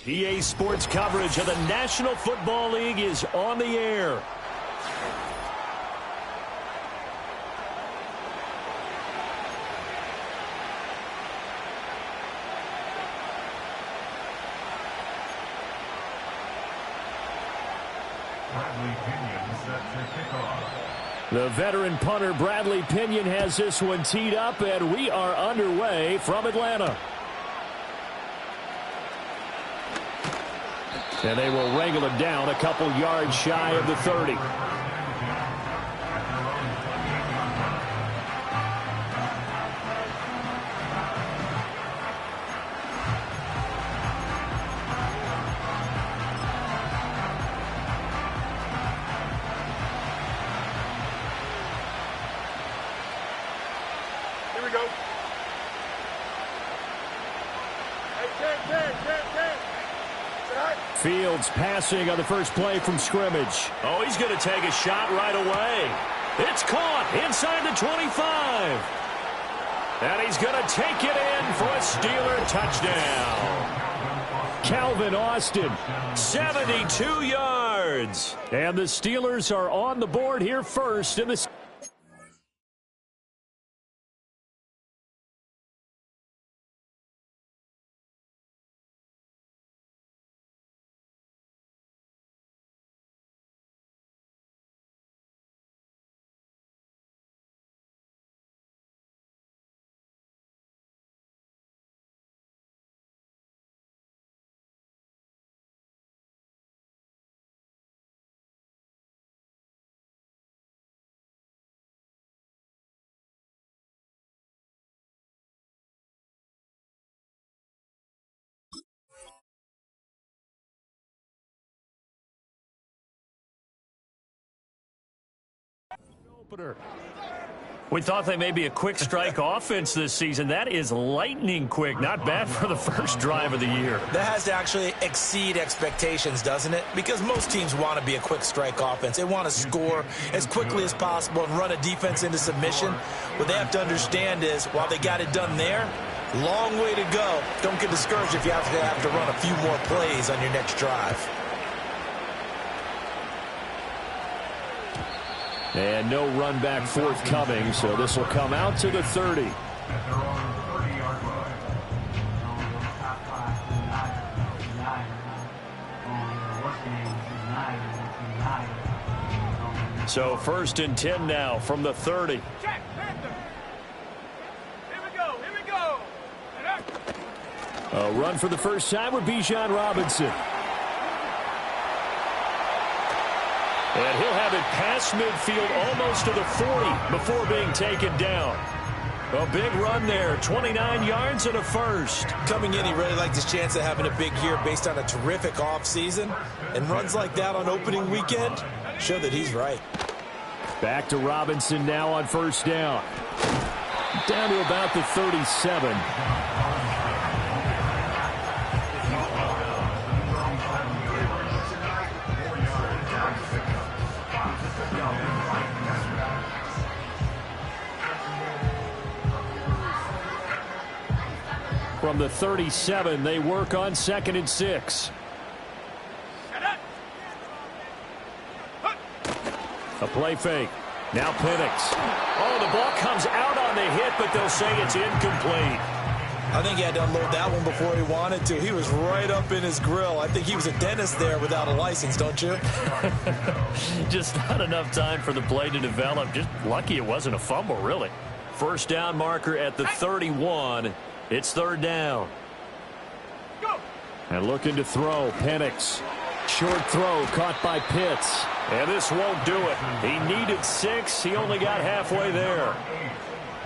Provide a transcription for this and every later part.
EA Sports coverage of the National Football League is on the air. The veteran punter Bradley Pinion has this one teed up, and we are underway from Atlanta. And they will wrangle it down a couple yards shy of the 30. Here we go. Hey, 10. Fields passing on the first play from scrimmage. Oh, he's going to take a shot right away. It's caught inside the 25. And he's going to take it in for a Steeler touchdown. Calvin Austin, 72 yards. And the Steelers are on the board here first in the opener. We thought they may be a quick strike offense this season. That is lightning quick. Not bad for the first drive of the year. That has to actually exceed expectations, doesn't it? Because most teams want to be a quick strike offense. They want to score as quickly as possible and run a defense into submission. What they have to understand is, while they got it done there, long way to go. Don't get discouraged if you have to run a few more plays on your next drive. And no run back forthcoming, so this will come out to the 30. So 1st and 10 now from the 30. Check, Panther. Here we go. A run for the first time with Bijan Robinson. And he'll have it past midfield almost to the 40 before being taken down. A big run there, 29 yards and a first. Coming in, he really liked his chance of having a big year based on a terrific offseason. And runs like that on opening weekend show that he's right. Back to Robinson now on first down. Down to about the 37. From the 37, they work on 2nd and 6. A play fake. Now Penix. Oh, the ball comes out on the hit, but they'll say it's incomplete. I think he had to unload that one before he wanted to. He was right up in his grill. I think he was a dentist there without a license, don't you? Just not enough time for the play to develop. Just lucky it wasn't a fumble, really. First down marker at the 31. It's 3rd down. And looking to throw, Penix. Short throw caught by Pitts. And this won't do it. He needed 6. He only got halfway there.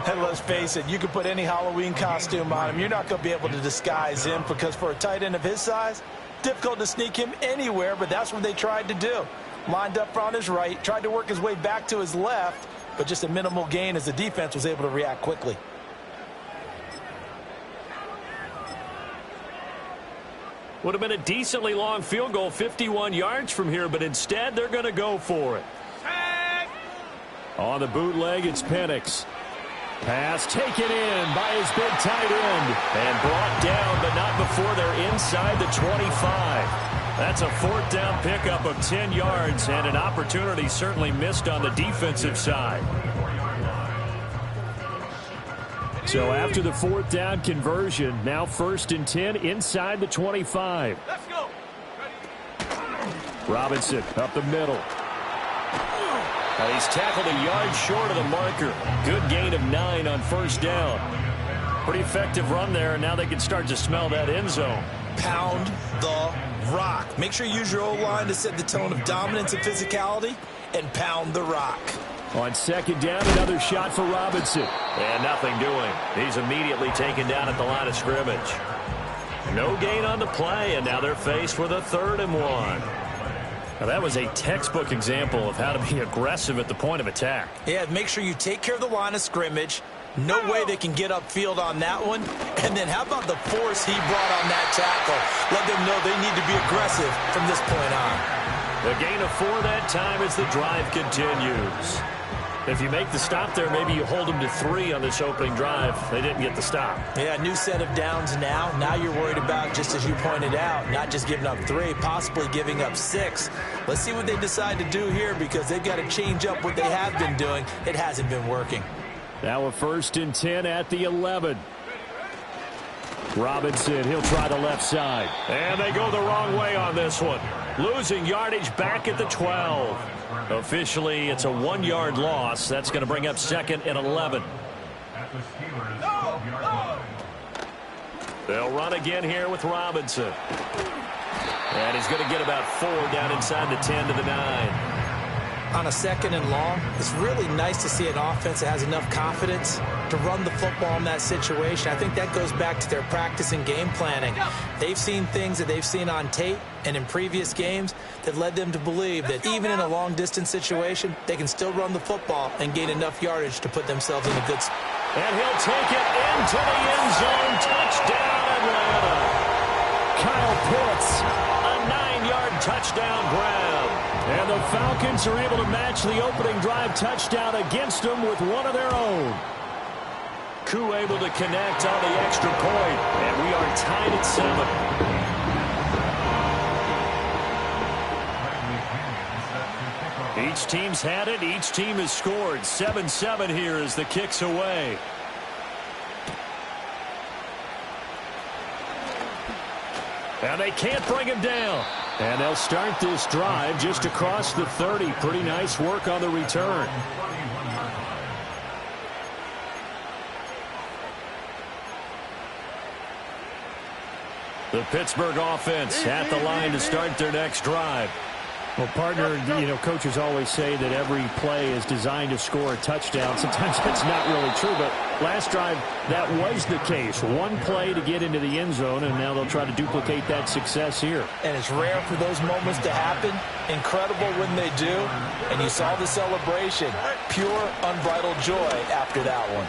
And let's face it, you can put any Halloween costume on him. You're not going to be able to disguise him because for a tight end of his size, difficult to sneak him anywhere, but that's what they tried to do. Lined up on his right, tried to work his way back to his left, but just a minimal gain as the defense was able to react quickly. Would have been a decently long field goal, 51 yards from here, but instead they're going to go for it. On the bootleg, it's Penix. Pass taken in by his big tight end. And brought down, but not before they're inside the 25. That's a fourth down pickup of 10 yards and an opportunity certainly missed on the defensive side. So after the fourth down conversion, now 1st and 10 inside the 25. Let's go. Robinson up the middle. And he's tackled a yard short of the marker. Good gain of 9 on 1st down. Pretty effective run there, and now they can start to smell that end zone. Pound the rock. Make sure you use your O-line to set the tone of dominance and physicality, and pound the rock. On 2nd down, another shot for Robinson. And nothing doing. He's immediately taken down at the line of scrimmage. No gain on the play, and now they're faced with a 3rd and 1. Now that was a textbook example of how to be aggressive at the point of attack. Yeah, make sure you take care of the line of scrimmage. No way they can get upfield on that one. And then how about the force he brought on that tackle? Let them know they need to be aggressive from this point on. The gain of 4 that time as the drive continues. If you make the stop there, maybe you hold them to 3 on this opening drive. They didn't get the stop. Yeah, new set of downs now. Now you're worried about, just as you pointed out, not just giving up 3, possibly giving up 6. Let's see what they decide to do here because they've got to change up what they have been doing. It hasn't been working. Now a 1st and 10 at the 11. Robinson, he'll try the left side. And they go the wrong way on this one. Losing yardage back at the 12. Officially, it's a 1-yard loss. That's going to bring up 2nd and 11. They'll run again here with Robinson. And he's going to get about 4 down inside the 10 to the 9. On a 2nd and long, it's really nice to see an offense that has enough confidence to run the football in that situation. I think that goes back to their practice and game planning. They've seen things that they've seen on tape and in previous games that led them to believe that even in a long-distance situation, they can still run the football and gain enough yardage to put themselves in a good spot. And he'll take it into the end zone. Touchdown, Atlanta. Kyle Pitts, a 9-yard touchdown grab. And the Falcons are able to match the opening drive touchdown against them with one of their own. Koo able to connect on the extra point, and we are tied at 7. Each team's had it. Each team has scored. 7-7 here as the kick's away. And they can't bring him down. And they'll start this drive just across the 30. Pretty nice work on the return. The Pittsburgh offense at the line to start their next drive. Well, partner, coaches always say that every play is designed to score a touchdown. Sometimes that's not really true, but last drive, that was the case. One play to get into the end zone, and now they'll try to duplicate that success here. And it's rare for those moments to happen. Incredible when they do. And you saw the celebration. Pure, unbridled joy after that one.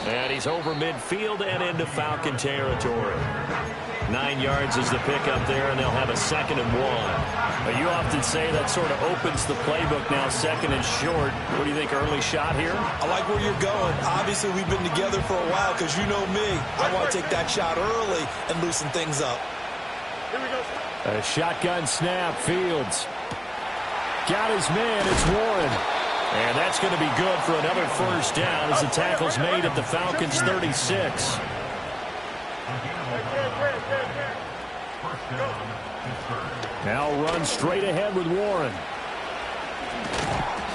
And he's over midfield and into Falcon territory. 9 yards is the pickup there, and they'll have a 2nd and 1. But you often say that sort of opens the playbook now, 2nd and short. What do you think, early shot here? I like where you're going. Obviously, we've been together for a while because you know me. I want to take that shot early and loosen things up. Here we go. A shotgun snap, Fields. Got his man, it's Warren. And that's going to be good for another 1st down as the tackle's made at the Falcons' 36. Now run straight ahead with Warren.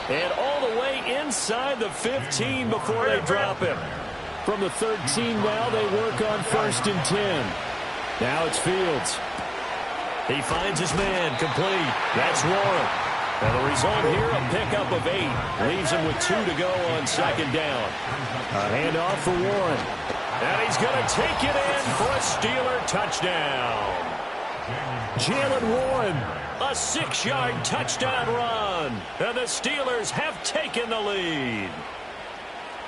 And all the way inside the 15 before they drop him. From the 13 now, they work on 1st and 10. Now it's Fields. He finds his man, complete. That's Warren. And the result here, a pickup of 8. Leaves him with 2 to go on 2nd down. A handoff for Warren. And he's going to take it in for a Steeler touchdown. Jalen Warren, a 6-yard touchdown run. And the Steelers have taken the lead.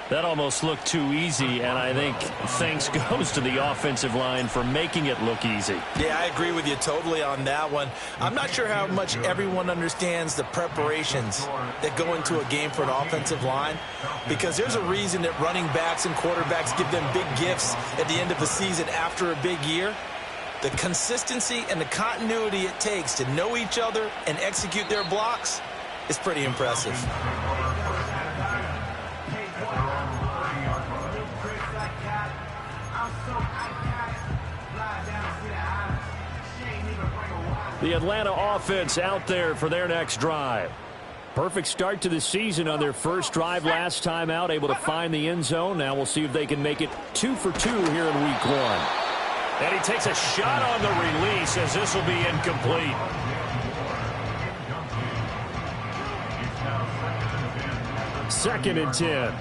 That almost looked too easy, and I think thanks goes to the offensive line for making it look easy. Yeah, I agree with you totally on that one. I'm not sure how much everyone understands the preparations that go into a game for an offensive line, because there's a reason that running backs and quarterbacks give them big gifts at the end of the season after a big year. The consistency and the continuity it takes to know each other and execute their blocks is pretty impressive. The Atlanta offense out there for their next drive. Perfect start to the season on their first drive last time out, able to find the end zone. Now we'll see if they can make it 2 for 2 here in week 1. And he takes a shot on the release as this will be incomplete. Second and 10.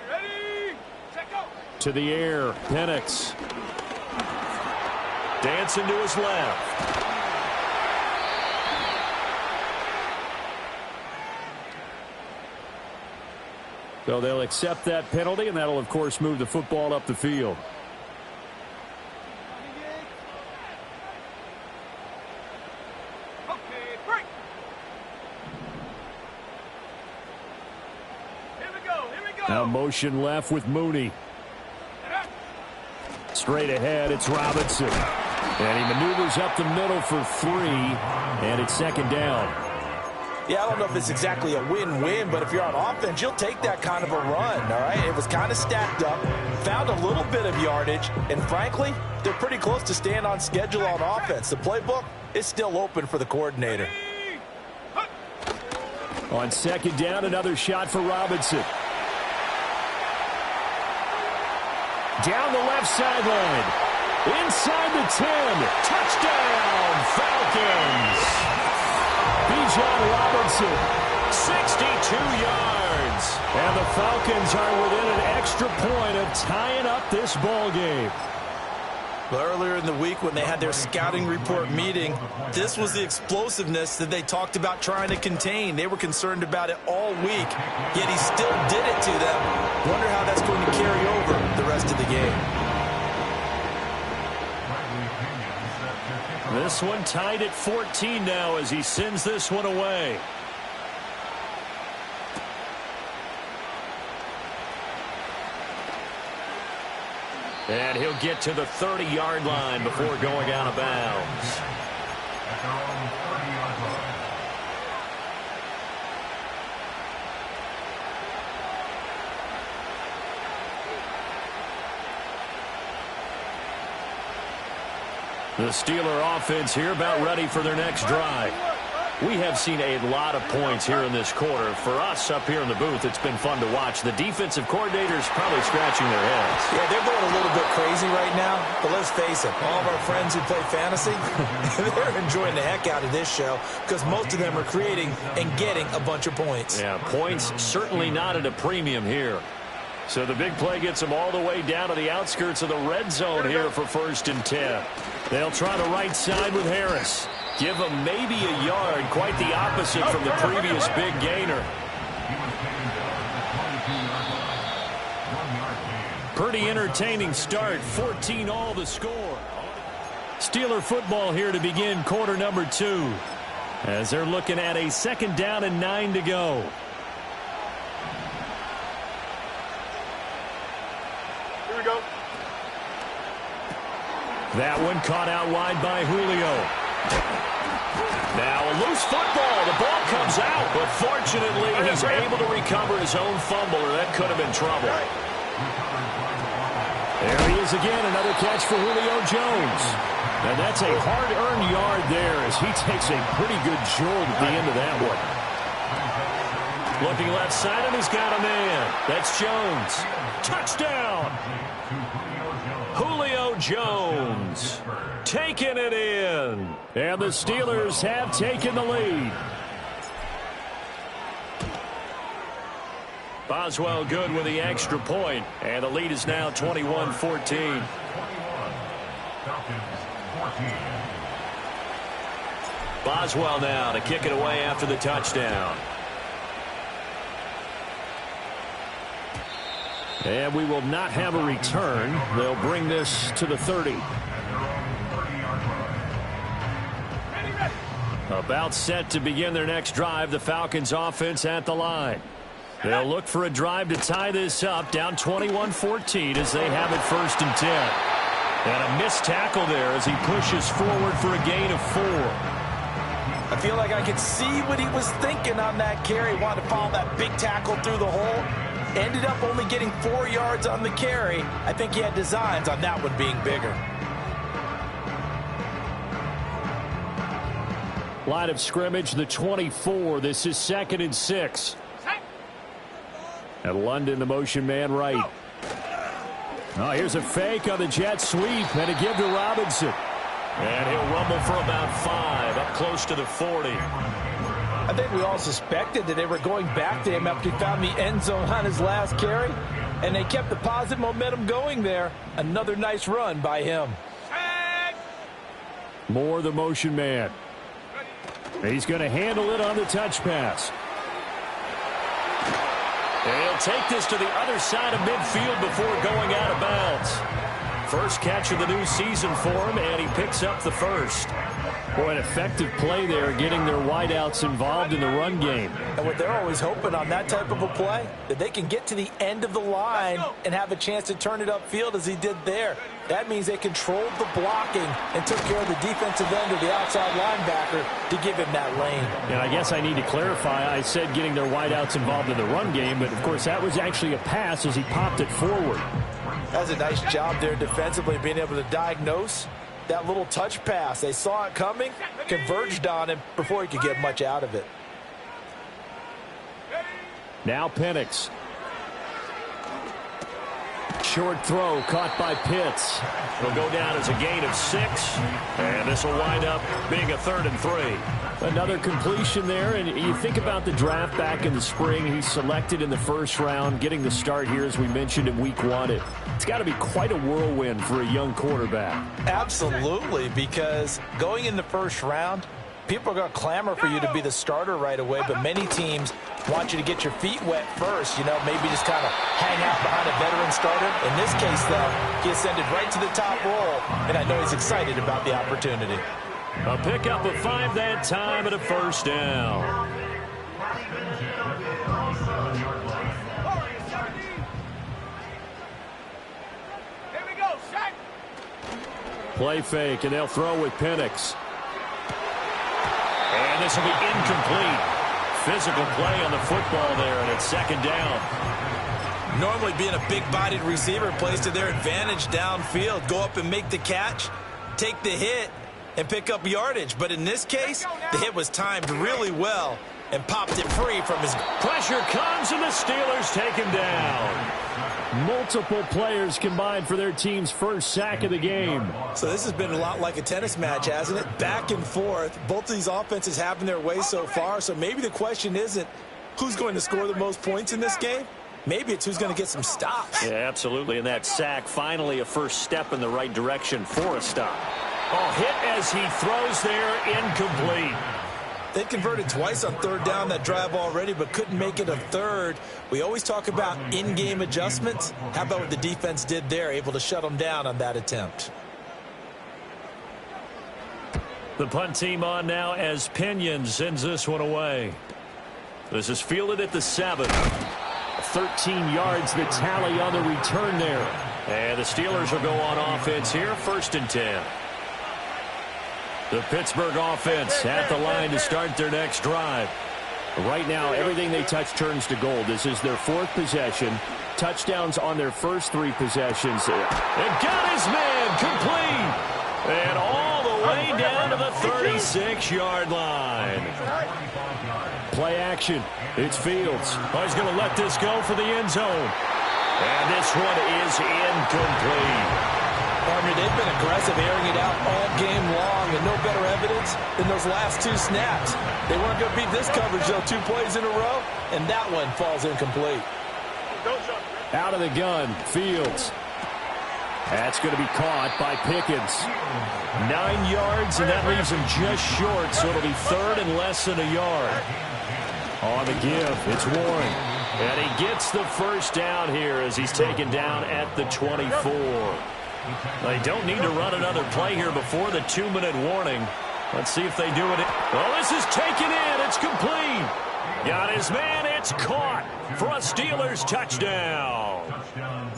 Ready, check out. To the air, Penix. Dancing to his left. So they'll accept that penalty, and that'll, of course, move the football up the field. Okay, break. Here we go. Now motion left with Mooney. Straight ahead, it's Robinson. And he maneuvers up the middle for 3, and it's second down. Yeah, I don't know if it's exactly a win-win, but if you're on offense, you'll take that kind of a run, all right? It was kind of stacked up, found a little bit of yardage, and frankly, they're pretty close to staying on schedule on offense. The playbook is still open for the coordinator. On second down, another shot for Robinson. Down the left sideline. Inside the 10. Touchdown, Falcons. Bijan Robinson, 62 yards. And the Falcons are within an extra point of tying up this ball game. Well, earlier in the week when they had their scouting report meeting, this was the explosiveness that they talked about trying to contain. They were concerned about it all week, yet he still did it to them. Wonder how that's going to carry over the rest of the game. This one tied at 14 now as he sends this one away. And he'll get to the 30-yard line before going out of bounds. The Steeler offense here about ready for their next drive. We have seen a lot of points here in this quarter. For us up here in the booth, it's been fun to watch. The defensive coordinators probably scratching their heads. Yeah, they're going a little bit crazy right now, but let's face it, all of our friends who play fantasy, they're enjoying the heck out of this show because most of them are creating and getting a bunch of points. Yeah, points certainly not at a premium here. So the big play gets them all the way down to the outskirts of the red zone here for 1st and 10. They'll try the right side with Harris. Give him maybe a yard, quite the opposite from the previous big gainer. Pretty entertaining start, 14-all the score. Steeler football here to begin quarter number 2. As they're looking at a 2nd down and 9 to go. Here we go. That one caught out wide by Julio. Now a loose football. The ball comes out, but fortunately he's able to recover his own fumble, or that could have been trouble. There he is again, another catch for Julio Jones. And that's a hard-earned yard there as he takes a pretty good jolt at the end of that one. Looking left side, and he's got a man. That's Jones. Touchdown! Julio Jones taking it in. And the Steelers have taken the lead. Boswell good with the extra point. And the lead is now 21-14. Boswell now to kick it away after the touchdown. And we will not have a return. They'll bring this to the 30. About set to begin their next drive. The Falcons offense at the line. They'll look for a drive to tie this up, down 21-14 as they have it 1st and 10. And a missed tackle there as he pushes forward for a gain of 4. I feel like I could see what he was thinking on that carry. Wanted to follow that big tackle through the hole. Ended up only getting 4 yards on the carry. I think he had designs on that one being bigger. Line of scrimmage, the 24. This is 2nd and 6. And London, the motion man right. Oh, here's a fake on the jet sweep and a give to Robinson. And he'll rumble for about 5, up close to the 40. I think we all suspected that they were going back to him after he found the end zone on his last carry. And they kept the positive momentum going there. Another nice run by him. Moore, the motion man. He's going to handle it on the touch pass. And he'll take this to the other side of midfield before going out of bounds. First catch of the new season for him, and he picks up the first. Boy, an effective play there, getting their wideouts involved in the run game. And what they're always hoping on that type of a play, that they can get to the end of the line and have a chance to turn it upfield as he did there. That means they controlled the blocking and took care of the defensive end of the outside linebacker to give him that lane. And I guess I need to clarify, I said getting their wideouts involved in the run game, but of course that was actually a pass as he popped it forward. That's a nice job there defensively, being able to diagnose that little touch pass. They saw it coming, converged on him before he could get much out of it. Now Penix. Short throw caught by Pitts. He'll go down as a gain of 6, and this will wind up being a 3rd and 3. Another completion there, and you think about the draft back in the spring. He's selected in the 1st round, getting the start here, as we mentioned, in week 1. It's got to be quite a whirlwind for a young quarterback. Absolutely, because going in the 1st round, people are going to clamor for you to be the starter right away, but many teams want you to get your feet wet first, maybe just kind of hang out behind a veteran starter. In this case, though, he ascended right to the top roll, and I know he's excited about the opportunity. A pickup of 5 that time and a 1st down. Play fake, and they'll throw with Penix. And this will be incomplete. Physical play on the football there, and it's 2nd down. Normally being a big-bodied receiver plays to their advantage downfield. Go up and make the catch, take the hit, and pick up yardage. But in this case, the hit was timed really well and popped it free from his... Pressure comes, and the Steelers take him down. Multiple players combined for their team's 1st sack of the game. So this has been a lot like a tennis match, hasn't it? Back and forth. Both of these offenses having their way so far. So maybe the question isn't who's going to score the most points in this game. Maybe it's who's going to get some stops. Yeah, absolutely. And that sack, finally a first step in the right direction for a stop. Oh, hit as he throws there, incomplete. They converted twice on 3rd down that drive already, but couldn't make it a 3rd. We always talk about in-game adjustments. How about what the defense did there, able to shut them down on that attempt? The punt team on now as Pinion sends this one away. This is fielded at the 7. 13 yards, the tally on the return there. And the Steelers will go on offense here, 1st and 10. The Pittsburgh offense at the line to start their next drive. Right now, everything they touch turns to gold. This is their 4th possession. Touchdowns on their first 3 possessions. And got his man complete. And all the way down to the 36-yard line. Play action. It's Fields. Oh, he's going to let this go for the end zone. And this one is incomplete. They've been aggressive, airing it out all game long, and no better evidence than those last 2 snaps. They weren't going to beat this coverage, though, 2 plays in a row, and that one falls incomplete. Out of the gun, Fields. That's going to be caught by Pickens. 9 yards, and that leaves him just short, so it'll be 3rd and less than a yard. On the give, it's Warren. And he gets the first down here as he's taken down at the 24. They don't need to run another play here before the 2-minute warning. Let's see if they do it. Oh, this is taken in. It's complete. Got his man. It's caught for a Steelers touchdown.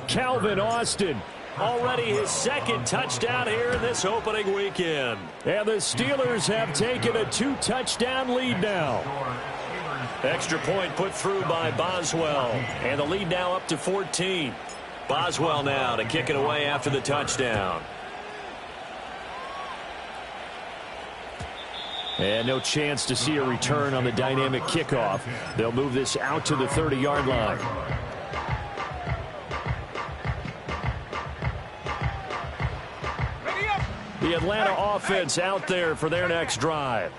Calvin Austin, already his second touchdown here in this opening weekend. And the Steelers have taken a 2-touchdown lead now. Extra point put through by Boswell. And the lead now up to 14. Boswell now to kick it away after the touchdown. And no chance to see a return on the dynamic kickoff. They'll move this out to the 30-yard line. The Atlanta offense out there for their next drive.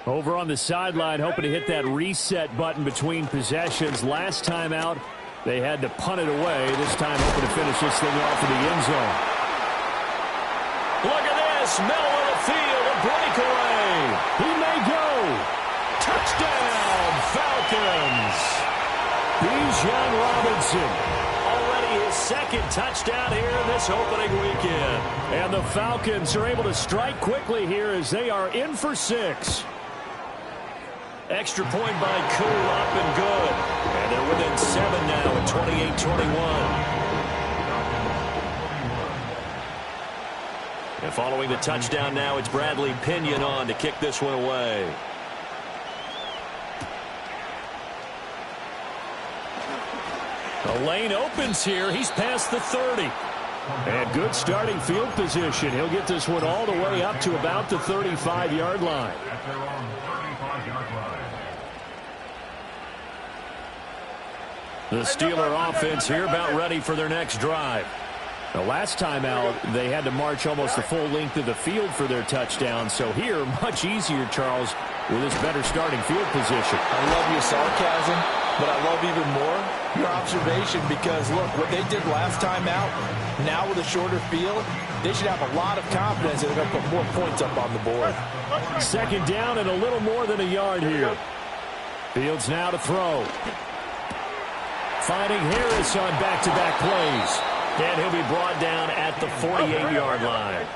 Over on the sideline, hoping to hit that reset button between possessions. Last time out, they had to punt it away. This time, hoping to finish this thing off in the end zone. Look at this. Middle of the field, a breakaway. He may go. Touchdown, Falcons. Bijan Robinson. Already his second touchdown here in this opening weekend. And the Falcons are able to strike quickly here as they are in for 6. Extra point by Koo, up and good. And they're within 7 now at 28-21. And following the touchdown now, it's Bradley Pinion on to kick this one away. The lane opens here. He's past the 30. And good starting field position. He'll get this one all the way up to about the 35-yard line. The Steeler offense here about ready for their next drive. The last time out, they had to march almost the full length of the field for their touchdown. So here, much easier, Charles, with this better starting field position. I love your sarcasm, but I love even more your observation because, look, what they did last time out, now with a shorter field, they should have a lot of confidence that they're going to put more points up on the board. Second down and a little more than a yard here. Fields now to throw. Finding Harris on back-to-back plays. And he'll be brought down at the 48-yard line.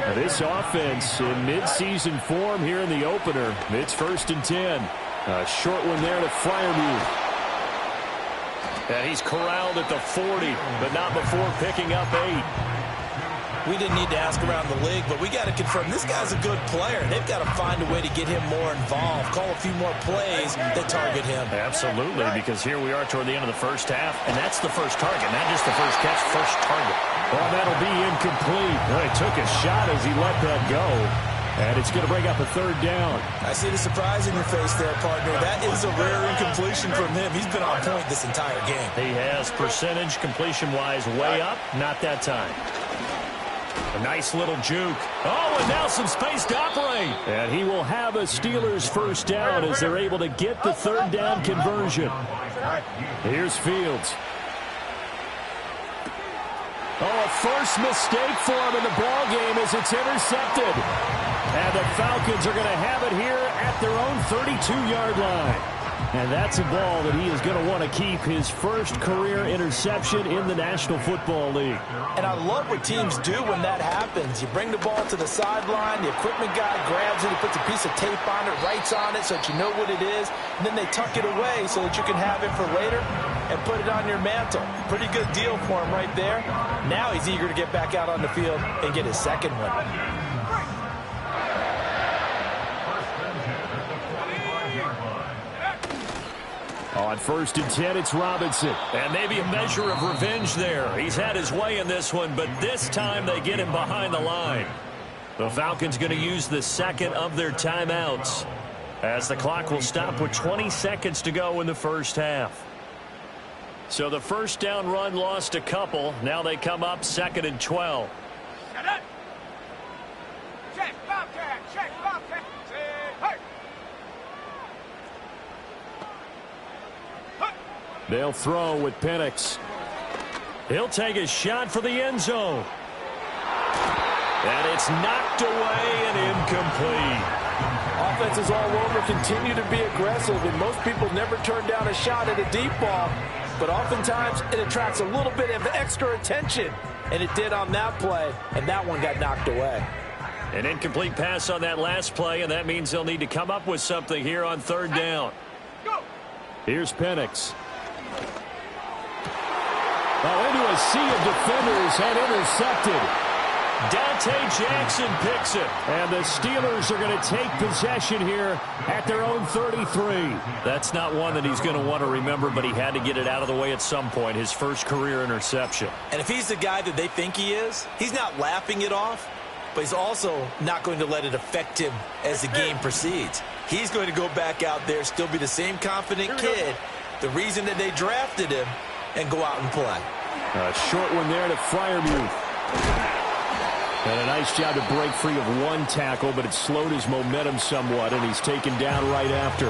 Now this offense in midseason form here in the opener. It's 1st and 10. A short one there to Freiermuth. And he's corralled at the 40, but not before picking up 8. We didn't need to ask around the league, but we got to confirm this guy's a good player. They've got to find a way to get him more involved, call a few more plays that target him. Absolutely, because here we are toward the end of the first half, and that's the first target, not just the first catch, first target. Well, that'll be incomplete. Well, he took a shot as he let that go, and it's going to bring up a 3rd down. I see the surprise in your face there, partner. That is a rare incompletion from him. He's been on point this entire game. He has percentage completion-wise way up, not that time. A nice little juke. Oh, and now some space to operate. And he will have a Steelers first down as they're able to get the 3rd down conversion. Here's Fields. Oh, a first mistake for him in the ball game as it's intercepted. And the Falcons are going to have it here at their own 32-yard line. And that's a ball that he is going to want to keep, his first career interception in the National Football League. And I love what teams do when that happens. You bring the ball to the sideline, the equipment guy grabs it, he puts a piece of tape on it, writes on it so that you know what it is, and then they tuck it away so that you can have it for later and put it on your mantle. Pretty good deal for him right there. Now he's eager to get back out on the field and get his second one. On 1st and 10, it's Robinson. And maybe a measure of revenge there. He's had his way in this one, but this time they get him behind the line. The Falcons going to use the second of their timeouts as the clock will stop with 20 seconds to go in the first half. So the first down run lost a couple. Now they come up 2nd and 12. Check, Bobcat, check, Bobcat. Hey. They'll throw with Penix. He'll take a shot for the end zone. And it's knocked away and incomplete. offense is all over, continue to be aggressive, and most people never turn down a shot at a deep ball, but oftentimes it attracts a little bit of extra attention, and it did on that play, and that one got knocked away. An incomplete pass on that last play, and that means they'll need to come up with something here on third down. Here's Penix. Into a sea of defenders and intercepted. Dante Jackson picks it. And the Steelers are going to take possession here at their own 33. That's not one that he's going to want to remember, but he had to get it out of the way at some point, his first career interception. And if he's the guy that they think he is, he's not laughing it off, but he's also not going to let it affect him as the game proceeds. He's going to go back out there, still be the same confident kid, the reason that they drafted him, and go out and play. A short one there to Freiermuth. And a nice job to break free of one tackle, but it slowed his momentum somewhat, and he's taken down right after.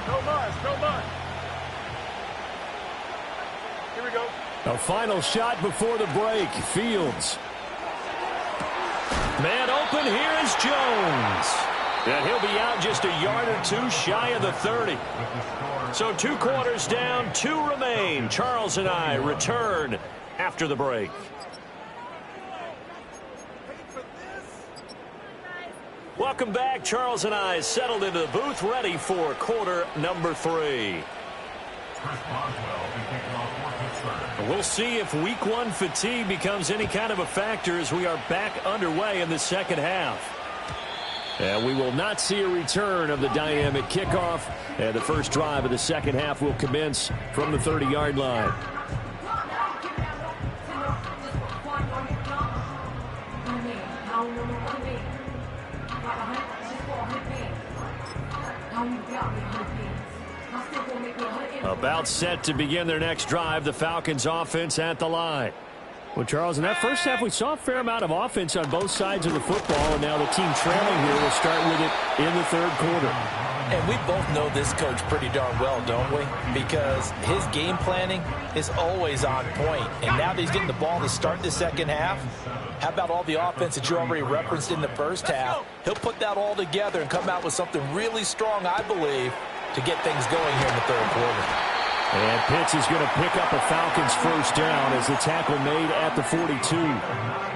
No mud. Here we go. A final shot before the break. Fields. Man open, here is Jones. And he'll be out just a yard or two shy of the 30. So 2 quarters down, 2 remain. Charles and I return after the break. Welcome back. Charles and I settled into the booth, ready for quarter number 3. We'll see if week 1 fatigue becomes any kind of a factor as we are back underway in the second half. And we will not see a return of the dynamic kickoff. And the first drive of the second half will commence from the 30-yard line. About set to begin their next drive, the Falcons offense at the line. Well, Charles, in that first half, we saw a fair amount of offense on both sides of the football, and now the team trailing here will start with it in the third quarter. And we both know this coach pretty darn well, don't we? Because his game planning is always on point. And now that he's getting the ball to start the second half, how about all the offense that you already referenced in the first half? He'll put that all together and come out with something really strong, I believe, to get things going here in the third quarter. And Pitts is going to pick up a Falcons first down as the tackle made at the 42.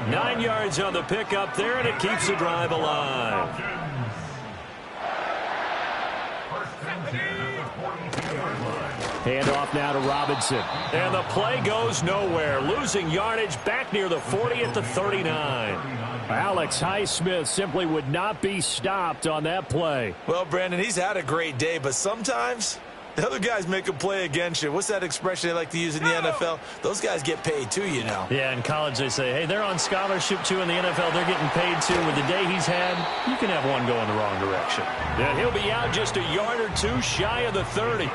9 yards on the pickup there, and it keeps the drive alive. Hand off now to Robinson. And the play goes nowhere. Losing yardage back near the 40 at the 39. Alex Highsmith simply would not be stopped on that play. Well, Brandon, he's had a great day, but sometimes the other guys make a play against you. What's that expression they like to use in the NFL? Those guys get paid too, you know. Yeah, in college they say, hey, they're on scholarship too. In the NFL, they're getting paid too. With the day he's had, you can have one go in the wrong direction. And he'll be out just a yard or two shy of the 30.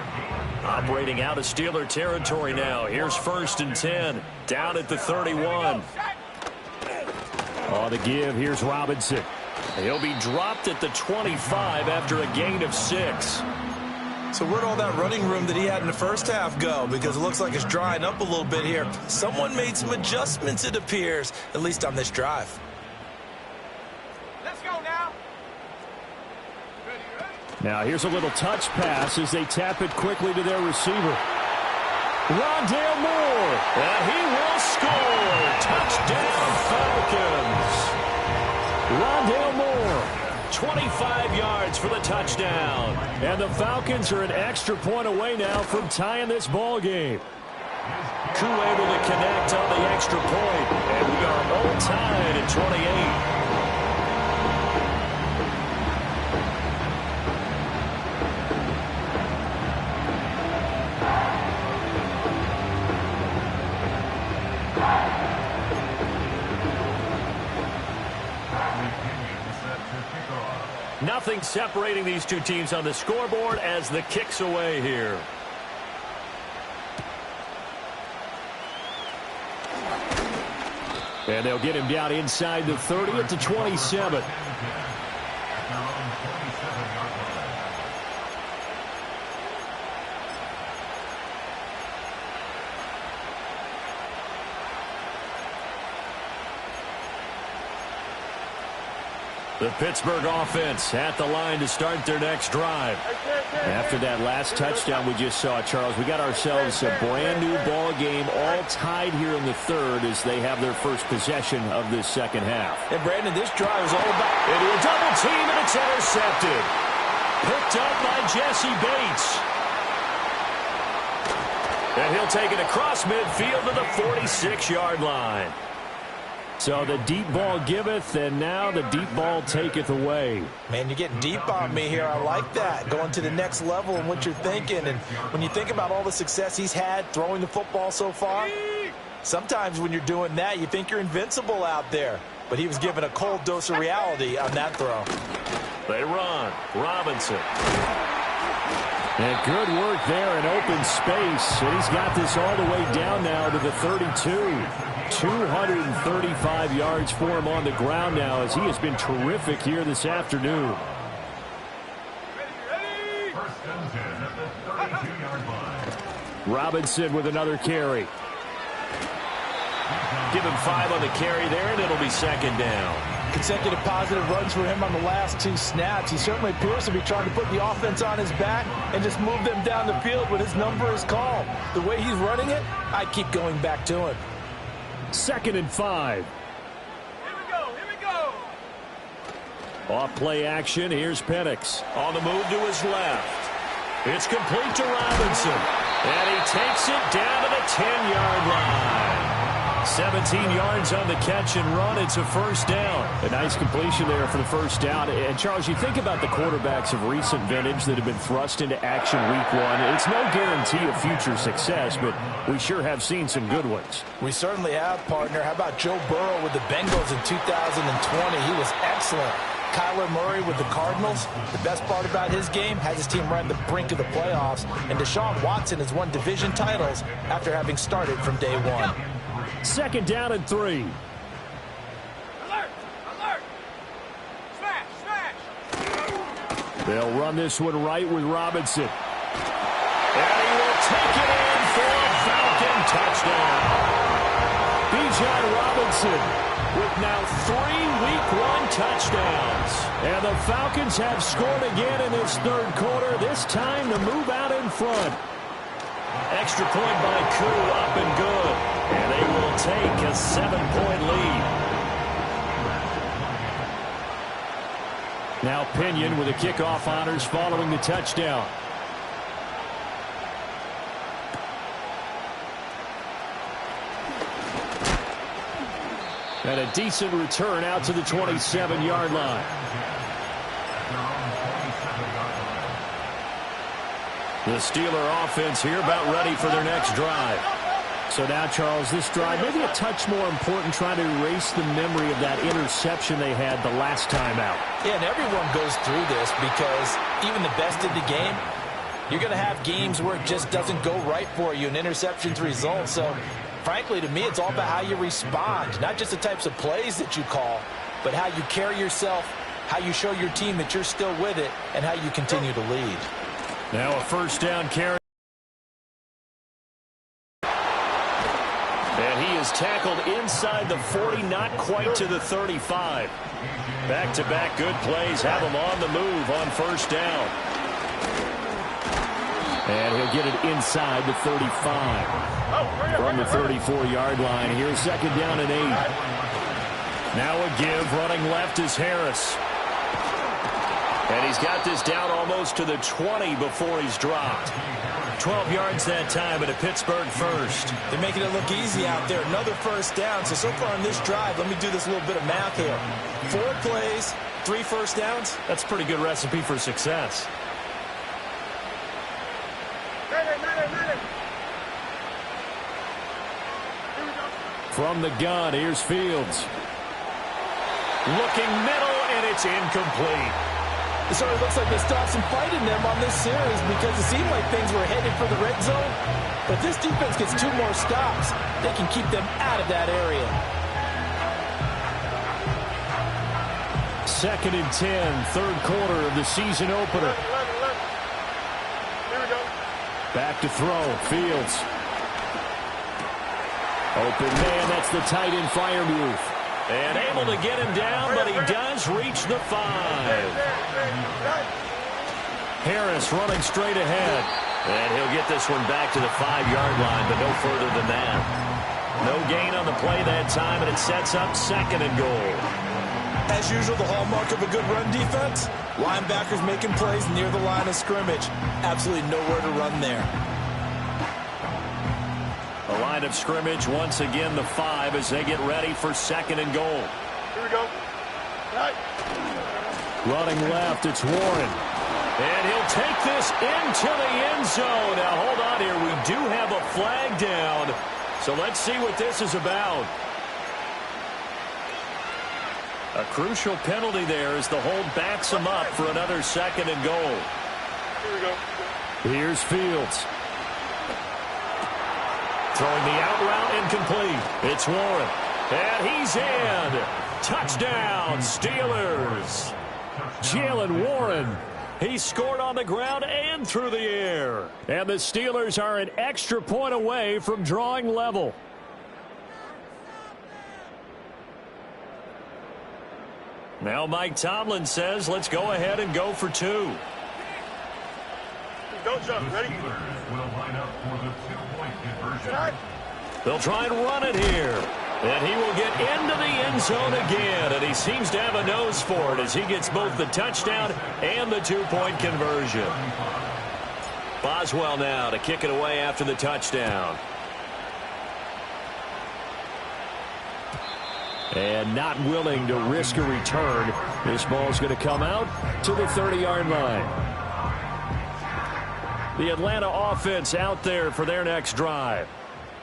Operating out of Steeler territory now. Here's 1st and 10. Down at the 31. On the give, here's Robinson. He'll be dropped at the 25 after a gain of 6. So where'd all that running room that he had in the first half go? Because it looks like it's drying up a little bit here. Someone made some adjustments, it appears, at least on this drive. Let's go now. Now here's a little touch pass as they tap it quickly to their receiver. Rondale Moore. And he will score. Touchdown Falcons. Rondale Moore. 25 yards for the touchdown. And the Falcons are an extra point away now from tying this ball game. Koo able to connect on the extra point. And we are all tied at 28. Nothing separating these two teams on the scoreboard as the kick's away here. And they'll get him down inside the 30 at the 27. The Pittsburgh offense at the line to start their next drive. After that last touchdown we just saw, Charles, we got ourselves a brand-new ball game, all tied here in the third as they have their first possession of this second half. And, Brandon, this drive is all about... Into a double team, and it's intercepted. Picked up by Jesse Bates. And he'll take it across midfield to the 46-yard line. So the deep ball giveth, and now the deep ball taketh away. Man, you're getting deep on me here. I like that. Going to the next level in what you're thinking. And when you think about all the success he's had throwing the football so far, sometimes when you're doing that, you think you're invincible out there. But he was given a cold dose of reality on that throw. They run. Robinson. And good work there in open space. And he's got this all the way down now to the 32. 235 yards for him on the ground now as he has been terrific here this afternoon. Robinson with another carry. Give him 5 on the carry there, and it'll be second down. Consecutive positive runs for him on the last 2 snaps. He certainly appears to be trying to put the offense on his back and just move them down the field when his number is called. The way he's running it, I keep going back to him. 2nd and 5. Here we go. Off play action. Here's Penix on the move to his left. It's complete to Robinson. And he takes it down to the 10-yard line. 17 yards on the catch and run. It's a first down. A nice completion there for the first down. And, Charles, you think about the quarterbacks of recent vintage that have been thrust into action week 1. It's no guarantee of future success, but we sure have seen some good ones. We certainly have, partner. How about Joe Burrow with the Bengals in 2020? He was excellent. Kyler Murray with the Cardinals. The best part about his game has his team right on the brink of the playoffs. And Deshaun Watson has won division titles after having started from day 1. 2nd down and 3. Alert! Smash! They'll run this one right with Robinson. And he will take it in for a Falcon touchdown. Bijan Robinson with now 3 week 1 touchdowns. And the Falcons have scored again in this third quarter, this time to move out in front. Extra point by Koo, up and good. And they will take a 7-point lead. Now Pinion with the kickoff honors following the touchdown. And a decent return out to the 27-yard line. The Steeler offense here about ready for their next drive. So now, Charles, this drive maybe a touch more important, trying to erase the memory of that interception they had the last time out. Yeah, and everyone goes through this because even the best in the game, you're going to have games where it just doesn't go right for you and interceptions result. So, frankly, to me, it's all about how you respond, not just the types of plays that you call, but how you carry yourself, how you show your team that you're still with it, and how you continue to lead. Now a first down carry. And he is tackled inside the 40, not quite to the 35. Back-to-back good plays have him on the move on first down. And he'll get it inside the 35. From the 34-yard line. Here's 2nd down and 8. Now a give. Running left is Harris. And he's got this down almost to the 20 before he's dropped. 12 yards that time, and a Pittsburgh first. They're making it look easy out there. Another first down. So far in this drive, let me do this little bit of math here. 4 plays, 3 first downs. That's a pretty good recipe for success. From the gun, here's Fields. Looking middle, and it's incomplete. It sort of looks like they still have some fight in them on this series because it seemed like things were headed for the red zone. But this defense gets 2 more stops. They can keep them out of that area. 2nd and 10, third quarter of the season opener. Here we go. Back to throw, Fields. Open man, that's the tight end fire move. And able to get him down, but he does reach the 5. Harris running straight ahead. And he'll get this one back to the 5-yard line, but no further than that. No gain on the play that time, and it sets up 2nd and goal. As usual, the hallmark of a good run defense, linebackers making plays near the line of scrimmage. Absolutely nowhere to run there. The line of scrimmage, once again, the 5 as they get ready for 2nd and goal. Here we go. Right. Running left, it's Warren. And he'll take this into the end zone. Now, hold on here. We do have a flag down. So let's see what this is about. A crucial penalty there as the hold backs him up for another 2nd and goal. Here we go. Here's Fields. Throwing the out route incomplete. It's Warren. And he's in. Touchdown, Steelers. Jalen Warren. He scored on the ground and through the air. And the Steelers are an extra point away from drawing level. Now Mike Tomlin says, let's go ahead and go for 2. Don't jump. Ready? They'll try and run it here. And he will get into the end zone again. And he seems to have a nose for it as he gets both the touchdown and the 2-point conversion. Boswell now to kick it away after the touchdown. And not willing to risk a return. This ball's going to come out to the 30-yard line. The Atlanta offense out there for their next drive.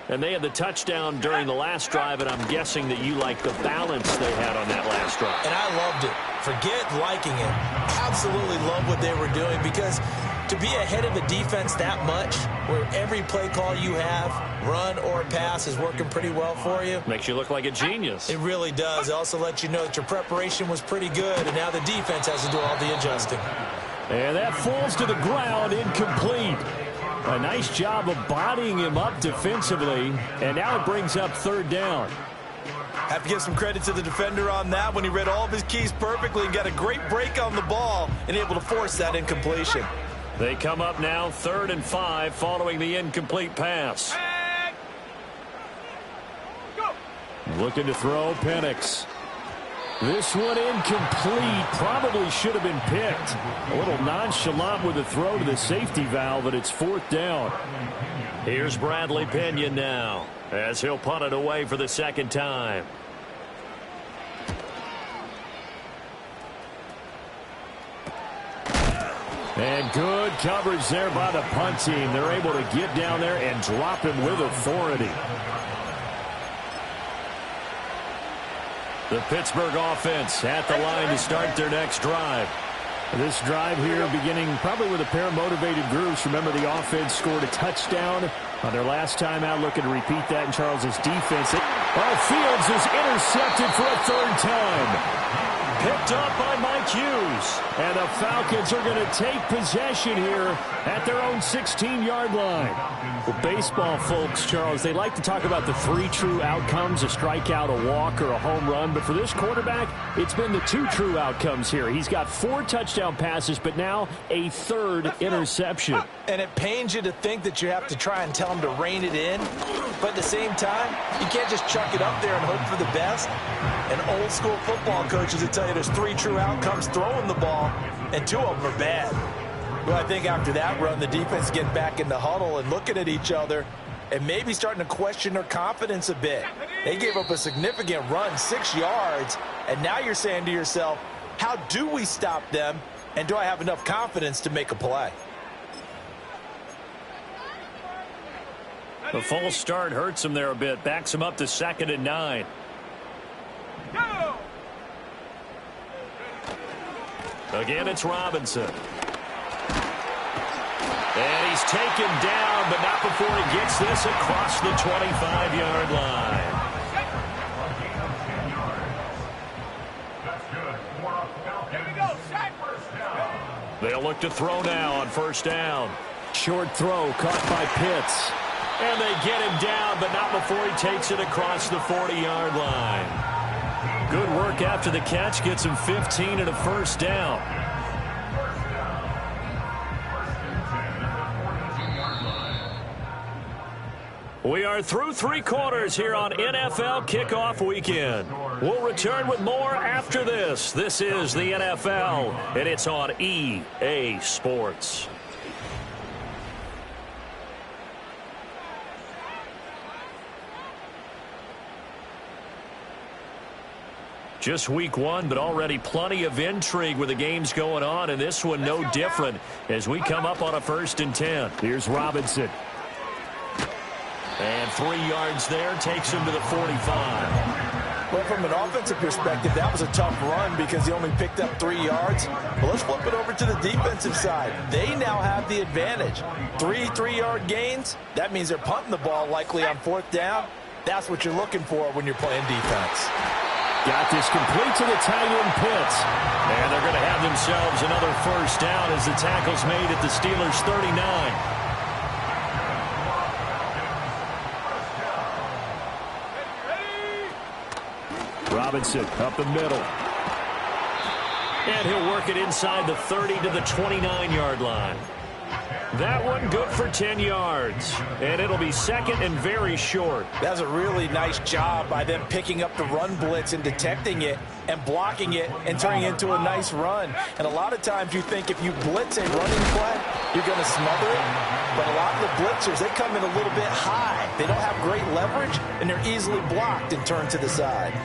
And they had the touchdown during the last drive, and I'm guessing that you like the balance they had on that last drive. And I loved it. Forget liking it. Absolutely love what they were doing, because to be ahead of a defense that much, where every play call you have, run or pass, is working pretty well for you. Makes you look like a genius. It really does. It also lets you know that your preparation was pretty good, and now the defense has to do all the adjusting. And that falls to the ground, incomplete. A nice job of bodying him up defensively, and now it brings up 3rd down. Have to give some credit to the defender on that when he read all of his keys perfectly and got a great break on the ball and able to force that incompletion. They come up now 3rd and 5 following the incomplete pass. Go. Looking to throw, Penix. This one incomplete. Probably should have been picked. A little nonchalant with the throw to the safety valve, but it's 4th down. Here's Bradley Pinion now as he'll punt it away for the 2nd time. And good coverage there by the punt team. They're able to get down there and drop him with authority. The Pittsburgh offense at the line to start their next drive. This drive here beginning probably with a pair of motivated groups. Remember, the offense scored a touchdown on their last time out, looking to repeat that in Charles's defense. Fields is intercepted for a 3rd time. Picked up by Mike Hughes. And the Falcons are going to take possession here at their own 16-yard line. Well, baseball folks, Charles, they like to talk about the 3 true outcomes, a strikeout, a walk, or a home run. But for this quarterback, it's been the 2 true outcomes here. He's got 4 touchdown passes, but now a 3rd interception. And it pains you to think that you have to try and tell him to rein it in. But at the same time, you can't just chuck it up there and hope for the best. And old school football coaches will tell you there's 3 true outcomes throwing the ball, and 2 of them are bad. Well, I think after that run, the defense getting back in the huddle and looking at each other and maybe starting to question their confidence a bit. They gave up a significant run, 6 yards, and now you're saying to yourself, how do we stop them, and do I have enough confidence to make a play? The false start hurts him there a bit, backs him up to 2nd and 9. Go. Again, it's Robinson. And he's taken down, but not before he gets this across the 25-yard line. Here we go. Set. They'll look to throw now on 1st down. Short throw caught by Pitts. And they get him down, but not before he takes it across the 40-yard line. Good work after the catch. Gets him 15 and a first down. We are through 3 quarters here on NFL Kickoff Weekend. We'll return with more after this. This is the NFL, and it's on EA Sports. Just week 1, but already plenty of intrigue with the games going on, and this one no different as we come up on a 1st and 10. Here's Robinson. And 3 yards there takes him to the 45. Well, from an offensive perspective, that was a tough run because he only picked up 3 yards. But let's flip it over to the defensive side. They now have the advantage. 3 3-yard gains, that means they're punting the ball likely on 4th down. That's what you're looking for when you're playing defense. Got this complete to the tight end Pitts. And they're going to have themselves another 1st down as the tackle's made at the Steelers' 39. Robinson up the middle. And he'll work it inside the 30 to the 29-yard line. That one good for 10 yards. And it'll be 2nd and very short. That's a really nice job by them picking up the run blitz and detecting it and blocking it and turning it into a nice run. And a lot of times you think if you blitz a running play, you're going to smother it. But a lot of the blitzers, they come in a little bit high. They don't have great leverage, and they're easily blocked and turned to the side.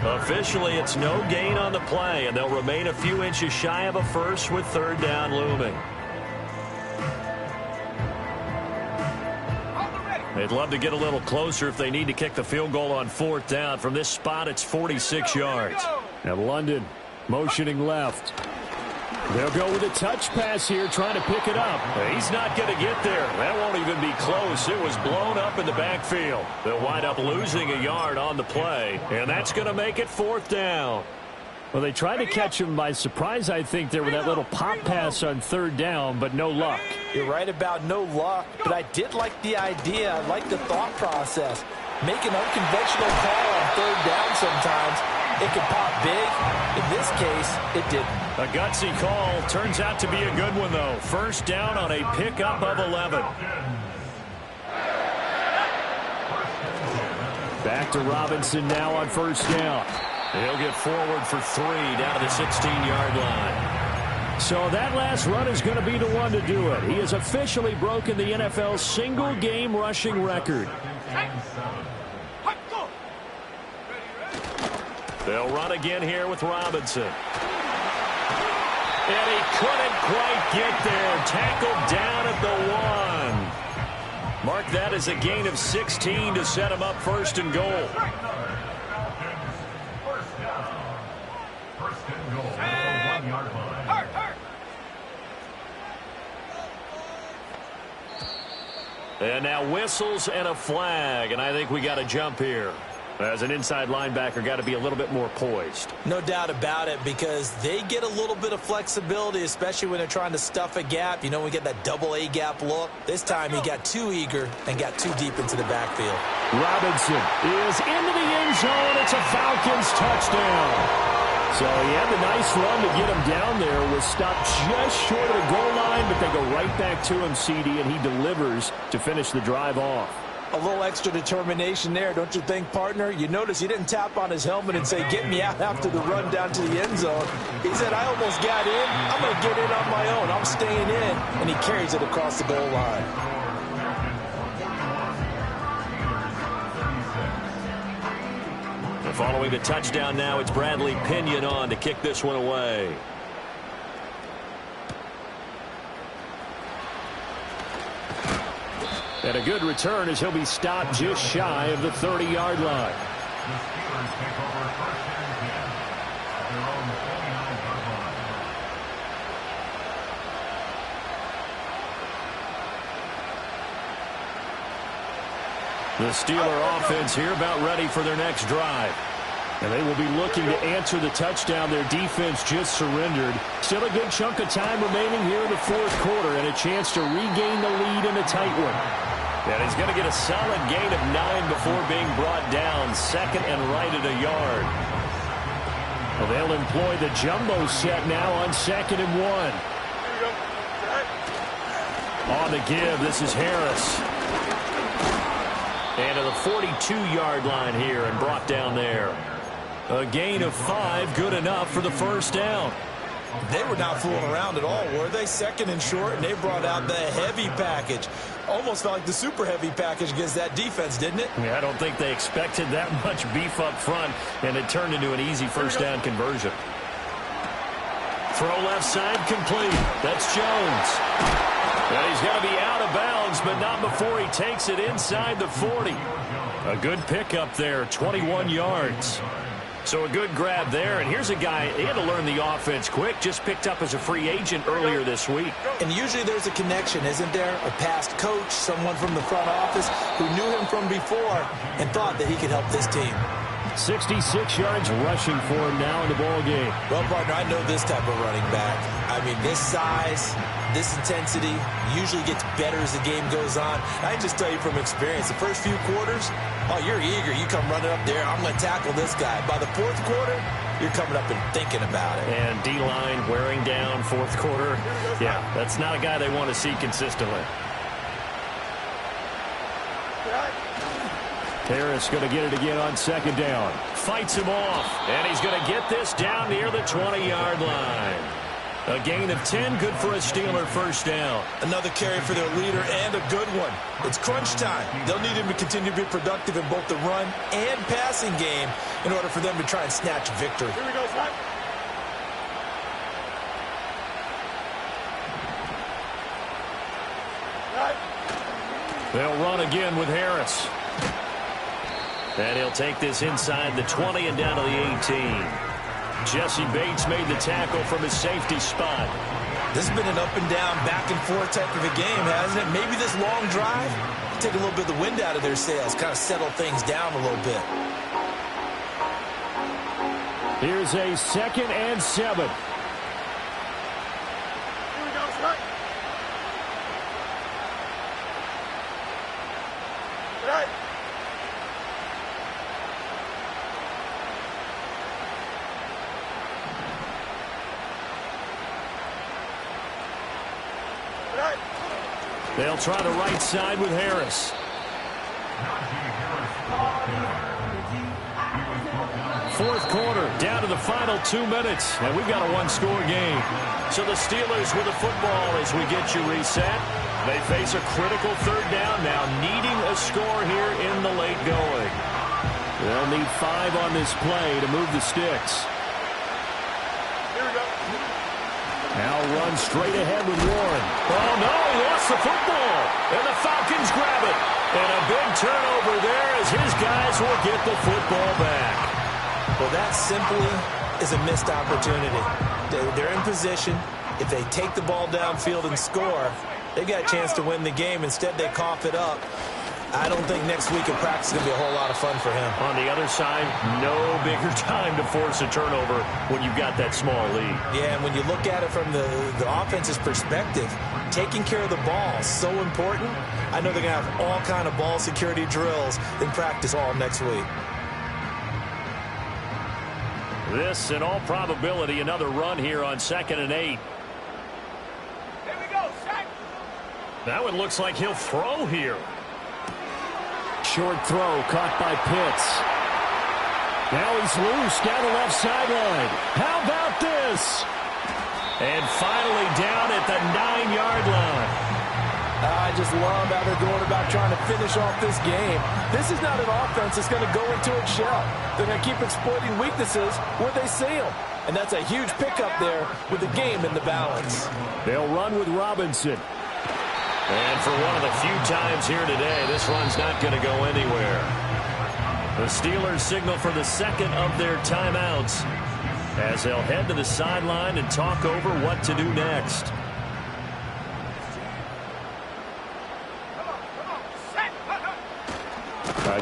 Officially, it's no gain on the play, and they'll remain a few inches shy of a first with 3rd down looming. They'd love to get a little closer if they need to kick the field goal on 4th down. From this spot, it's 46 yards. Now London motioning left. They'll go with a touch pass here, trying to pick it up. He's not going to get there. That won't even be close. It was blown up in the backfield. They'll wind up losing a yard on the play, and that's going to make it 4th down. Well, they tried to catch him by surprise, I think, there with that little pop pass on 3rd down, but no luck. You're right about no luck, but I did like the idea. I like the thought process. Make an unconventional call on 3rd down sometimes. It can pop big. In this case, it didn't. A gutsy call. Turns out to be a good one, though. 1st down on a pickup of 11. Back to Robinson now on 1st down. He'll get forward for 3 down to the 16-yard line. So that last run is going to be the one to do it. He has officially broken the NFL single-game rushing record. They'll run again here with Robinson. And he couldn't quite get there. Tackled down at the 1. Mark that as a gain of 16 to set him up 1st and goal. And now whistles and a flag, and I think we got to jump here. As an inside linebacker, got to be a little bit more poised. No doubt about it, because they get a little bit of flexibility, especially when they're trying to stuff a gap. You know, we get that double A gap look. This time he got too eager and got too deep into the backfield. Robinson is into the end zone. It's a Falcons touchdown. So he had the nice run to get him down there. Was stopped just short of the goal line, but they go right back to him, CD, and he delivers to finish the drive off. A little extra determination there, don't you think, partner? You notice he didn't tap on his helmet and say, get me out after the run down to the end zone. He said, I almost got in. I'm going to get in on my own. I'm staying in. And he carries it across the goal line. And following the touchdown now, it's Bradley Pinion on to kick this one away. And a good return as he'll be stopped just shy of the 30-yard line. The Steeler offense here about ready for their next drive. And they will be looking to answer the touchdown their defense just surrendered. Still a good chunk of time remaining here in the 4th quarter and a chance to regain the lead in a tight one. And he's going to get a solid gain of 9 before being brought down. 2nd and right at a yard. Well, they'll employ the jumbo set now on 2nd and 1. On the give, this is Harris. And to the 42-yard line here and brought down there. A gain of 5, good enough for the first down. They were not fooling around at all, were they? 2nd and short, and they brought out the heavy package. Almost felt like the super heavy package against that defense, didn't it? Yeah, I don't think they expected that much beef up front, and it turned into an easy first down conversion. Throw left side complete. That's Jones. And he's going to be out of bounds, but not before he takes it inside the 40. A good pickup there, 21 yards. So a good grab there, and here's a guy, he had to learn the offense quick, just picked up as a free agent earlier this week. And usually there's a connection, isn't there? A past coach, someone from the front office who knew him from before and thought that he could help this team. 66 yards rushing for him now in the ball game. Well, partner, I know this type of running back. I mean, this size, this intensity usually gets better as the game goes on. I can just tell you from experience, the first few quarters, oh, you're eager. You come running up there, I'm going to tackle this guy. By the 4th quarter, you're coming up and thinking about it. And D-line wearing down 4th quarter. Yeah, that's not a guy they want to see consistently. Harris going to get it again on 2nd down. Fights him off, and he's going to get this down near the 20-yard line. A gain of 10, good for a Steeler first down. Another carry for their leader and a good one. It's crunch time. They'll need him to continue to be productive in both the run and passing game in order for them to try and snatch victory. Here we go, son. They'll run again with Harris. And he'll take this inside the 20 and down to the 18. Jesse Bates made the tackle from his safety spot. This has been an up and down, back and forth type of a game, hasn't it? Maybe this long drive take a little bit of the wind out of their sails, kind of settle things down a little bit. Here's a 2nd and 7. Here we go, son. Right. They'll try the right side with Harris. 4th quarter, down to the final 2 minutes, and we've got a one-score game. So the Steelers with the football as we get you reset. They face a critical 3rd down now, needing a score here in the late going. They'll need 5 on this play to move the sticks. Now run straight ahead with Warren. Oh, no, he lost the football. And the Falcons grab it. And a big turnover there as his guys will get the football back. Well, that simply is a missed opportunity. They're in position. If they take the ball downfield and score, they've got a chance to win the game. Instead, they cough it up. I don't think next week in practice is going to be a whole lot of fun for him. On the other side, no bigger time to force a turnover when you've got that small lead. Yeah, and when you look at it from the offense's perspective, taking care of the ball is so important. I know they're going to have all kind of ball security drills in practice all next week. This, in all probability, another run here on 2nd and 8. Here we go, son. That one looks like he'll throw here. Short throw caught by Pitts. Now he's loose down the left sideline. How about this? And finally down at the 9-yard line. I just love how they're going about trying to finish off this game. This is not an offense that's going to go into its shell. They're going to keep exploiting weaknesses where they see them. And that's a huge pickup there with the game in the balance. They'll run with Robinson. And for one of the few times here today, this run's not going to go anywhere. The Steelers signal for the 2nd of their timeouts as they'll head to the sideline and talk over what to do next.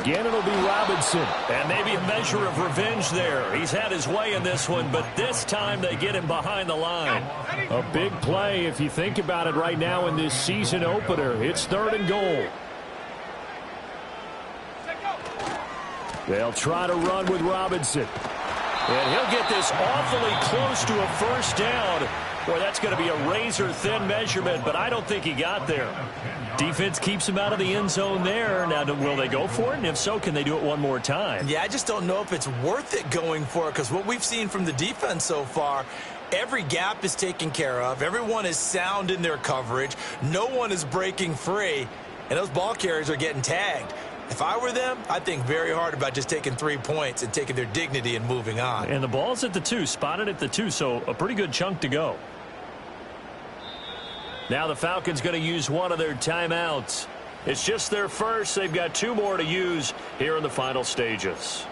Again, it'll be Robinson. And maybe a measure of revenge there. He's had his way in this one, but this time they get him behind the line. A big play if you think about it right now in this season opener. It's 3rd and goal. They'll try to run with Robinson. And he'll get this awfully close to a first down. Boy, that's going to be a razor-thin measurement, but I don't think he got there. Defense keeps him out of the end zone there. Now, will they go for it? And if so, can they do it one more time? Yeah, I just don't know if it's worth it going for it, because what we've seen from the defense so far, every gap is taken care of. Everyone is sound in their coverage. No one is breaking free, and those ball carriers are getting tagged. If I were them, I'd think very hard about just taking 3 points and taking their dignity and moving on. And the ball's at the 2, spotted at the 2, so a pretty good chunk to go. Now the Falcons going to use one of their timeouts. It's just their first. They've got 2 more to use here in the final stages.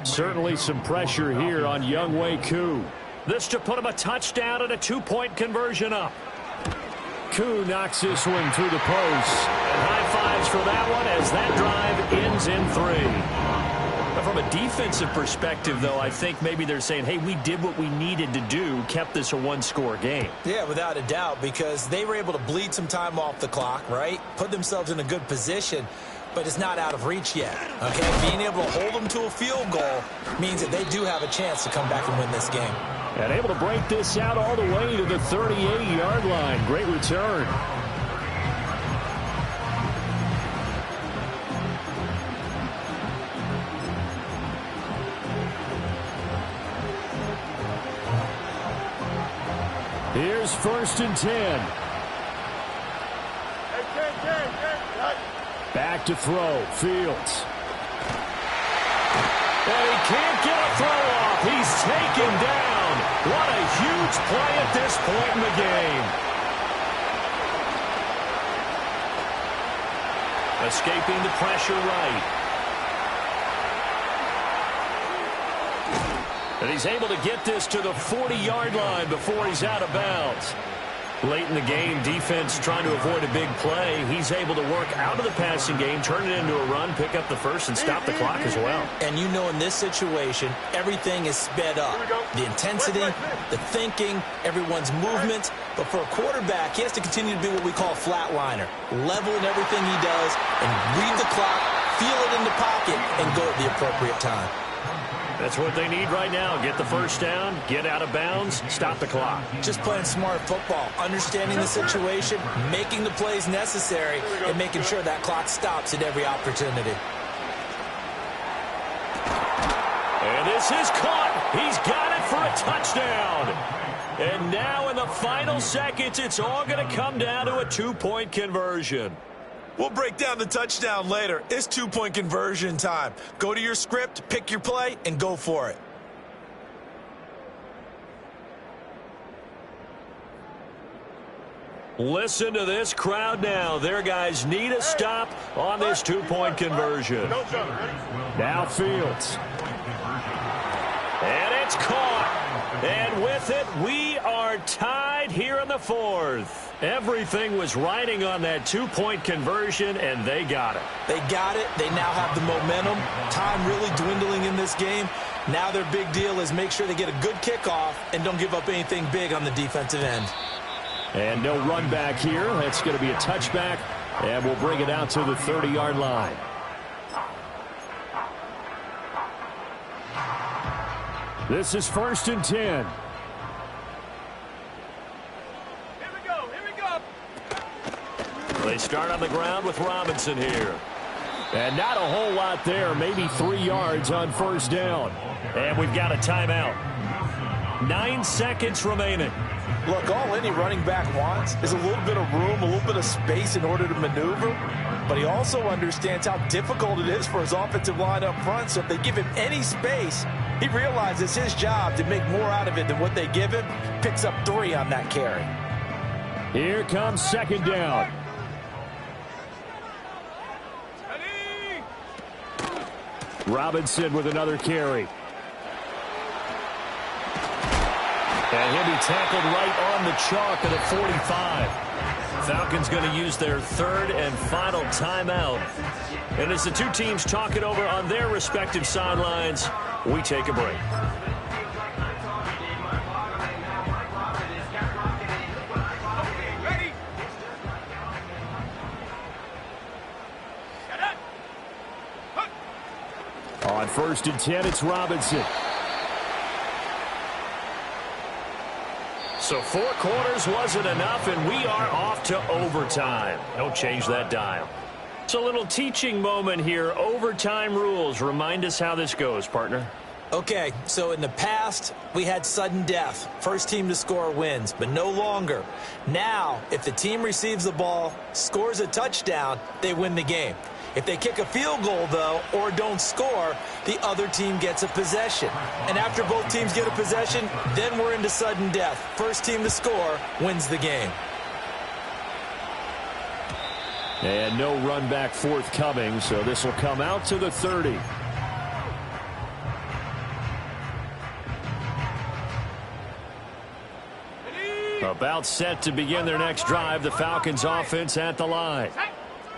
Certainly some pressure here on Younghoe Koo. This to put him a touchdown and a 2-point conversion up. Koo knocks this one through the post. And high fives for that one as that drive ends in 3. But from a defensive perspective, though, I think maybe they're saying, hey, we did what we needed to do, kept this a one-score game. Yeah, without a doubt, because they were able to bleed some time off the clock, right? Put themselves in a good position. But it's not out of reach yet, okay? Being able to hold them to a field goal means that they do have a chance to come back and win this game. And able to break this out all the way to the 38-yard line. Great return. Here's 1st and 10. Back to throw. Fields. And he can't get a throw off. He's taken down. What a huge play at this point in the game. Escaping the pressure right. And he's able to get this to the 40-yard line before he's out of bounds. Late in the game, defense trying to avoid a big play. He's able to work out of the passing game, turn it into a run, pick up the first, and stop the clock as well. And you know in this situation, everything is sped up. The intensity, the thinking, everyone's movement. But for a quarterback, he has to continue to be what we call a flatliner. Level in everything he does and read the clock, feel it in the pocket, and go at the appropriate time. That's what they need right now. Get the first down, get out of bounds, stop the clock. Just playing smart football, understanding the situation, making the plays necessary, and making sure that clock stops at every opportunity. And this is caught. He's got it for a touchdown. And now in the final seconds, it's all going to come down to a 2-point conversion. We'll break down the touchdown later. It's 2-point conversion time. Go to your script, pick your play, and go for it. Listen to this crowd now. Their guys need a stop on this 2-point conversion. Now Fields. And it's caught. And with it, we are tied here in the 4th. Everything was riding on that 2-point conversion, and they got it. They got it. They now have the momentum. Time really dwindling in this game. Now their big deal is make sure they get a good kickoff and don't give up anything big on the defensive end. And no run back here. That's going to be a touchback, and we'll bring it out to the 30-yard line. This is 1st and 10. They start on the ground with Robinson here. And not a whole lot there, maybe 3 yards on 1st down. And we've got a timeout. 9 seconds remaining. Look, all any running back wants is a little bit of room, a little bit of space in order to maneuver. But he also understands how difficult it is for his offensive line up front. So if they give him any space, he realizes it's his job to make more out of it than what they give him. Picks up 3 on that carry. Here comes 2nd down. Robinson with another carry. And he'll be tackled right on the chalk at the 45. Falcons going to use their 3rd and final timeout. And as the two teams talk it over on their respective sidelines, we take a break. 1st and 10, it's Robinson. So 4 quarters wasn't enough, and we are off to overtime. Don't change that dial. It's a little teaching moment here. Overtime rules. Remind us how this goes, partner. Okay, so in the past, we had sudden death. First team to score wins, but no longer. Now, if the team receives the ball, scores a touchdown, they win the game. If they kick a field goal, though, or don't score, the other team gets a possession. And after both teams get a possession, then we're into sudden death. First team to score wins the game. And no run back forthcoming, so this will come out to the 30. About set to begin their next drive, the Falcons offense at the line.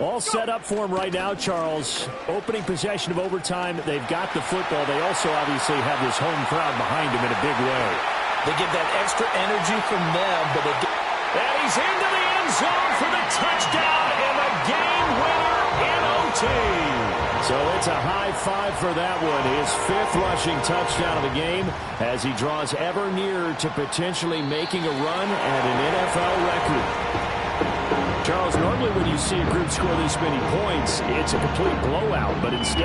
All set up for them right now, Charles. Opening possession of overtime, they've got the football. They also obviously have this home crowd behind them in a big way. They get that extra energy from them, but they get... And he's into the end zone for the touchdown and the game winner in OT. So it's a high five for that one. His 5th rushing touchdown of the game as he draws ever nearer to potentially making a run at an NFL record. Charles, normally when you see a group score this many points, it's a complete blowout, but instead